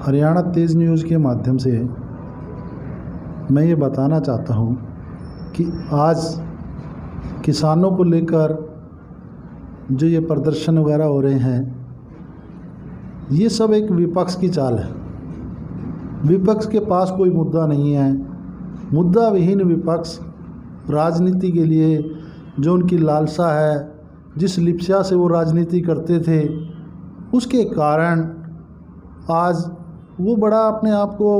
हरियाणा तेज़ न्यूज़ के माध्यम से मैं ये बताना चाहता हूँ कि आज किसानों को लेकर जो ये प्रदर्शन वगैरह हो रहे हैं, ये सब एक विपक्ष की चाल है। विपक्ष के पास कोई मुद्दा नहीं है। मुद्दा विहीन विपक्ष राजनीति के लिए जो उनकी लालसा है, जिस लिप्सा से वो राजनीति करते थे, उसके कारण आज वो बड़ा अपने आप को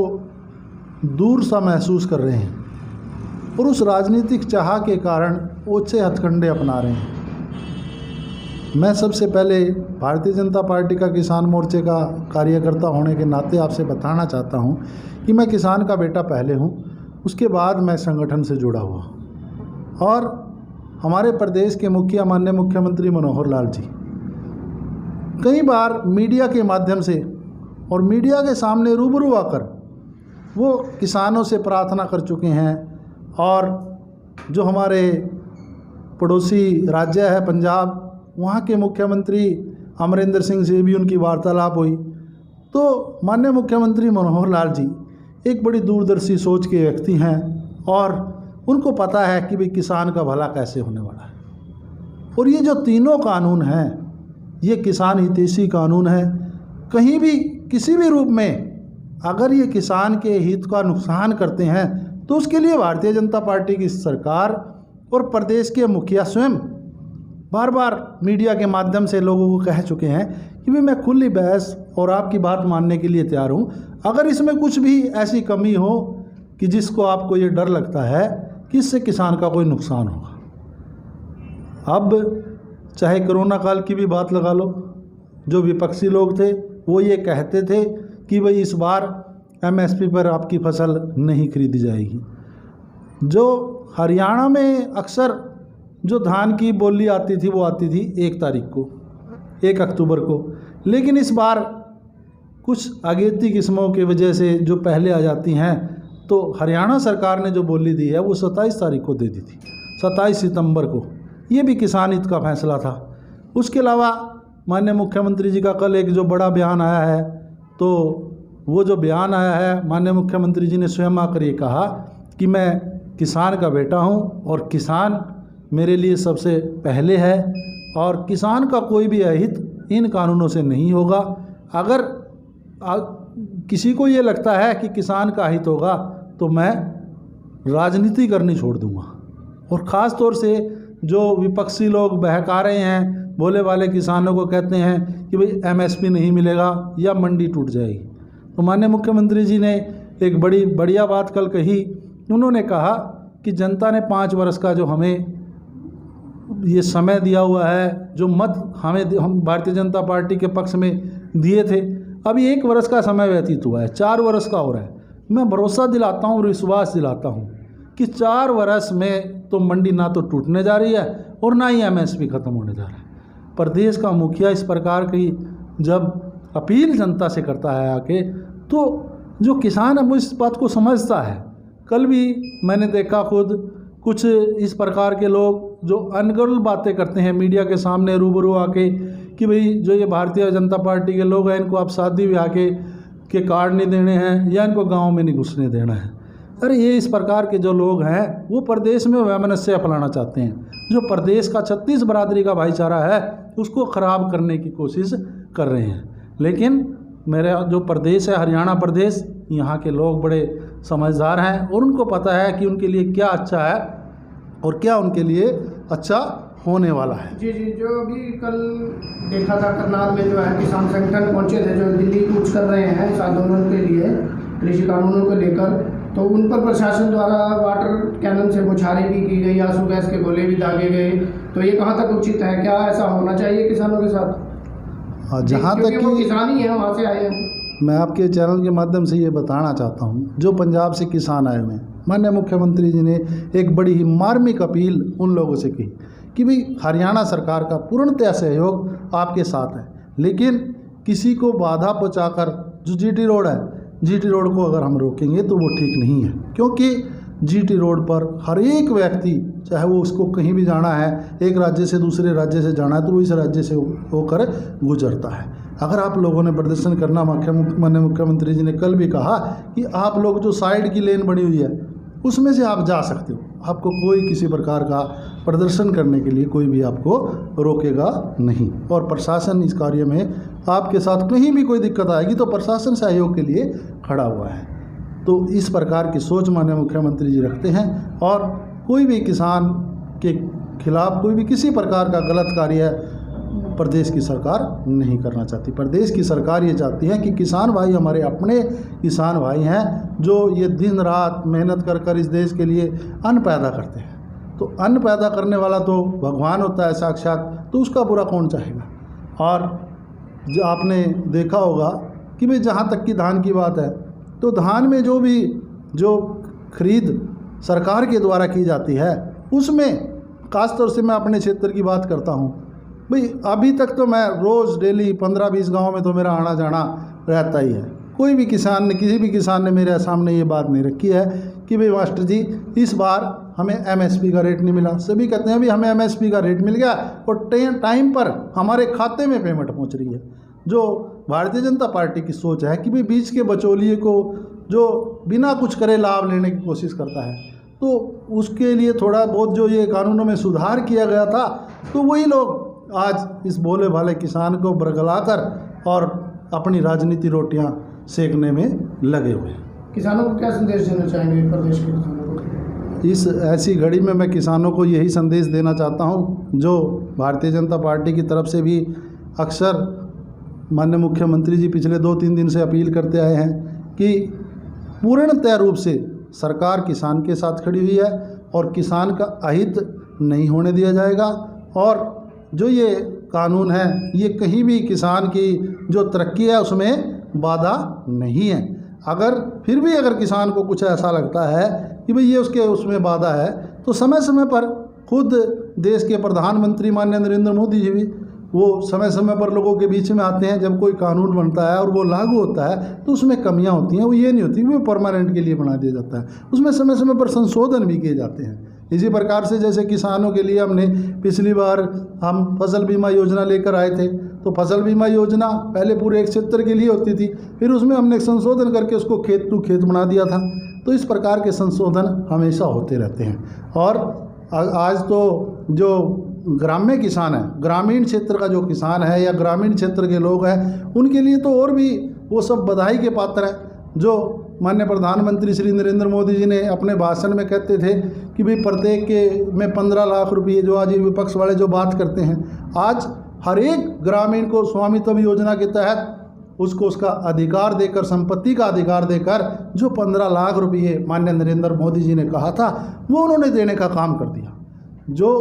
दूर सा महसूस कर रहे हैं और उस राजनीतिक चाह के कारण ओछे हथकंडे अपना रहे हैं। मैं सबसे पहले भारतीय जनता पार्टी का किसान मोर्चे का कार्यकर्ता होने के नाते आपसे बताना चाहता हूं कि मैं किसान का बेटा पहले हूं, उसके बाद मैं संगठन से जुड़ा हुआ। और हमारे प्रदेश के मुखिया माननीय मुख्यमंत्री मनोहर लाल जी कई बार मीडिया के माध्यम से और मीडिया के सामने रूबरू आकर वो किसानों से प्रार्थना कर चुके हैं। और जो हमारे पड़ोसी राज्य है पंजाब, वहाँ के मुख्यमंत्री अमरिंदर सिंह से भी उनकी वार्तालाप हुई। तो माननीय मुख्यमंत्री मनोहर लाल जी एक बड़ी दूरदर्शी सोच के व्यक्ति हैं और उनको पता है कि भाई किसान का भला कैसे होने वाला है। और ये जो तीनों कानून हैं, ये किसान हितैषी कानून है। कहीं भी किसी भी रूप में अगर ये किसान के हित का नुकसान करते हैं तो उसके लिए भारतीय जनता पार्टी की सरकार और प्रदेश के मुखिया स्वयं बार बार मीडिया के माध्यम से लोगों को कह चुके हैं कि भाई मैं खुली बहस और आपकी बात मानने के लिए तैयार हूँ। अगर इसमें कुछ भी ऐसी कमी हो कि जिसको आपको ये डर लगता है कि इससे किसान का कोई नुकसान होगा। अब चाहे कोरोना काल की भी बात लगा लो, जो विपक्षी लोग थे वो ये कहते थे कि भाई इस बार एमएसपी पर आपकी फसल नहीं खरीदी जाएगी। जो हरियाणा में अक्सर जो धान की बोली आती थी वो आती थी 1 तारीख को, 1 अक्टूबर को, लेकिन इस बार कुछ अगेती किस्मों की वजह से जो पहले आ जाती हैं, तो हरियाणा सरकार ने जो बोली दी है वो 27 तारीख को दे दी थी, 27 सितंबर को। ये भी किसान हित का फैसला था। उसके अलावा माननीय मुख्यमंत्री जी का कल एक जो बड़ा बयान आया है, तो वो जो बयान आया है, माननीय मुख्यमंत्री जी ने स्वयं आकर ये कहा कि मैं किसान का बेटा हूँ और किसान मेरे लिए सबसे पहले है और किसान का कोई भी अहित इन कानूनों से नहीं होगा। अगर किसी को ये लगता है कि किसान का हित होगा तो मैं राजनीति करनी छोड़ दूंगा। और ख़ास तौर से जो विपक्षी लोग बहका रहे हैं, भोले वाले किसानों को कहते हैं कि भाई एमएसपी नहीं मिलेगा या मंडी टूट जाएगी, तो माननीय मुख्यमंत्री जी ने एक बड़ी बढ़िया बात कल कही। उन्होंने कहा कि जनता ने 5 वर्ष का जो हमें ये समय दिया हुआ है, जो मत हम भारतीय जनता पार्टी के पक्ष में दिए थे, अभी 1 वर्ष का समय व्यतीत हुआ है, 4 वर्ष का हो रहा है। मैं भरोसा दिलाता हूँ और विश्वास दिलाता हूँ कि 4 वर्ष में तो मंडी ना तो टूटने जा रही है और ना ही एमएसपी ख़त्म होने जा रहा है। प्रदेश का मुखिया इस प्रकार की जब अपील जनता से करता है आके, तो जो किसान है वो इस बात को समझता है। कल भी मैंने देखा खुद कुछ इस प्रकार के लोग जो अनगढ़ बातें करते हैं मीडिया के सामने रूबरू आके कि भाई जो ये भारतीय जनता पार्टी के लोग हैं, इनको आप शादी ब्याह के कार्ड नहीं देने हैं या इनको गाँव में नहीं घुसने देना है। अरे ये इस प्रकार के जो लोग हैं वो प्रदेश में वैमनस्य फैलाना चाहते हैं। जो प्रदेश का 36 बरादरी का भाईचारा है उसको ख़राब करने की कोशिश कर रहे हैं। लेकिन मेरा जो प्रदेश है हरियाणा प्रदेश, यहाँ के लोग बड़े समझदार हैं और उनको पता है कि उनके लिए क्या अच्छा है और क्या उनके लिए अच्छा होने वाला है। जी, जो अभी कल देखा था करनाल में जो है किसान संगठन पहुँचे थे जो दिल्ली कूच कर रहे हैं इस आंदोलन के लिए कृषि कानूनों को लेकर, तो उन पर प्रशासन द्वारा वाटर कैनन से बौछारें भी की गई, आंसू गैस के गोले भी दागे गए। तो ये कहाँ तक उचित है? क्या ऐसा होना चाहिए किसानों के साथ? जहाँ तक कि किसान ही है, वहाँ से आए हैं। मैं आपके चैनल के माध्यम से ये बताना चाहता हूँ, जो पंजाब से किसान आए हुए हैं, माननीय मुख्यमंत्री जी ने एक बड़ी ही मार्मिक अपील उन लोगों से की कि भाई हरियाणा सरकार का पूर्णतः सहयोग आपके साथ है, लेकिन किसी को बाधा पहुँचाकर जो जीटी रोड है, जीटी रोड को अगर हम रोकेंगे तो वो ठीक नहीं है। क्योंकि जीटी रोड पर हर एक व्यक्ति, चाहे वो उसको कहीं भी जाना है, एक राज्य से दूसरे राज्य से जाना है, तो वो इस राज्य से होकर गुजरता है। अगर आप लोगों ने प्रदर्शन करना, माननीय मुख्यमंत्री जी ने कल भी कहा कि आप लोग जो साइड की लेन बनी हुई है उसमें से आप जा सकते हो, आपको कोई किसी प्रकार का प्रदर्शन करने के लिए कोई भी आपको रोकेगा नहीं। और प्रशासन इस कार्य में आपके साथ कहीं भी कोई दिक्कत आएगी तो प्रशासन सहयोग के लिए खड़ा हुआ है। तो इस प्रकार की सोच माननीय मुख्यमंत्री जी रखते हैं और कोई भी किसान के खिलाफ कोई भी किसी प्रकार का गलत कार्य प्रदेश की सरकार नहीं करना चाहती। प्रदेश की सरकार ये चाहती है कि किसान भाई हमारे अपने किसान भाई हैं जो ये दिन रात मेहनत कर कर इस देश के लिए अन्न पैदा करते हैं। तो अन्न पैदा करने वाला तो भगवान होता है साक्षात, तो उसका बुरा कौन चाहेगा। और जो आपने देखा होगा कि भाई जहाँ तक की धान की बात है तो धान में जो खरीद सरकार के द्वारा की जाती है उसमें खासतौर से मैं अपने क्षेत्र की बात करता हूँ। भाई अभी तक तो मैं रोज़ डेली 15-20 गांव में तो मेरा आना जाना रहता ही है। कोई भी किसान ने, किसी भी किसान ने मेरे सामने ये बात नहीं रखी है कि भाई मास्टर जी इस बार हमें एमएसपी का रेट नहीं मिला। सभी कहते हैं भाई हमें एमएसपी का रेट मिल गया और टाइम पर हमारे खाते में पेमेंट पहुंच रही है। जो भारतीय जनता पार्टी की सोच है कि भाई बीच के बचौलिए को जो बिना कुछ करे लाभ लेने की कोशिश करता है, तो उसके लिए थोड़ा बहुत जो ये कानूनों में सुधार किया गया था, तो वही लोग आज इस भोले भाले किसान को बरगलाकर और अपनी राजनीति रोटियां सेकने में लगे हुए हैं। किसानों को क्या संदेश देना चाहेंगे प्रदेश के किसानों को? इस ऐसी घड़ी में मैं किसानों को यही संदेश देना चाहता हूं, जो भारतीय जनता पार्टी की तरफ से भी अक्सर माननीय मुख्यमंत्री जी पिछले 2-3 दिन से अपील करते आए हैं कि पूर्णतः रूप से सरकार किसान के साथ खड़ी हुई है और किसान का अहित नहीं होने दिया जाएगा। और जो ये कानून है ये कहीं भी किसान की जो तरक्की है उसमें बाधा नहीं है। फिर भी अगर किसान को कुछ ऐसा लगता है कि भाई ये उसमें बाधा है, तो समय समय पर खुद देश के प्रधानमंत्री माननीय नरेंद्र मोदी जी भी वो समय समय पर लोगों के बीच में आते हैं। जब कोई कानून बनता है और वो लागू होता है तो उसमें कमियां होती हैं, वो ये नहीं होती कि वो परमानेंट के लिए बना दिया जाता है, उसमें समय समय पर संशोधन भी किए जाते हैं। इसी प्रकार से जैसे किसानों के लिए हमने पिछली बार हम फसल बीमा योजना लेकर आए थे, तो फसल बीमा योजना पहले पूरे एक क्षेत्र के लिए होती थी, फिर उसमें हमने संशोधन करके उसको खेत टू खेत बना दिया था। तो इस प्रकार के संशोधन हमेशा होते रहते हैं। और आज तो जो ग्राम्य किसान है, ग्रामीण क्षेत्र का जो किसान है या ग्रामीण क्षेत्र के लोग हैं, उनके लिए तो और भी वो सब बधाई के पात्र हैं। जो माननीय प्रधानमंत्री श्री नरेंद्र मोदी जी ने अपने भाषण में कहते थे कि भाई प्रत्येक के में 15 लाख रुपये, जो आज ये विपक्ष वाले जो बात करते हैं, आज हर एक ग्रामीण को स्वामित्व योजना के तहत उसको उसका अधिकार देकर, संपत्ति का अधिकार देकर, जो 15 लाख रुपये माननीय नरेंद्र मोदी जी ने कहा था वो उन्होंने देने का काम कर दिया। जो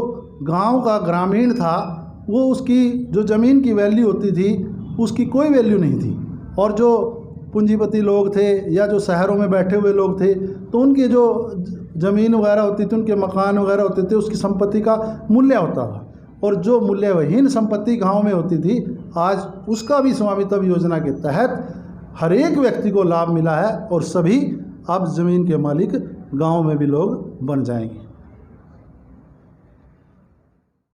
गांव का ग्रामीण था वो उसकी जो ज़मीन की वैल्यू होती थी उसकी कोई वैल्यू नहीं थी, और जो पूंजीपति लोग थे या जो शहरों में बैठे हुए लोग थे तो उनकी जो ज़मीन वगैरह होती थी, उनके मकान वगैरह होते थे, उसकी संपत्ति का मूल्य होता था। और जो मूल्यहीन संपत्ति गांव में होती थी, आज उसका भी स्वामित्व योजना के तहत हर एक व्यक्ति को लाभ मिला है और सभी अब ज़मीन के मालिक गांव में भी लोग बन जाएंगे।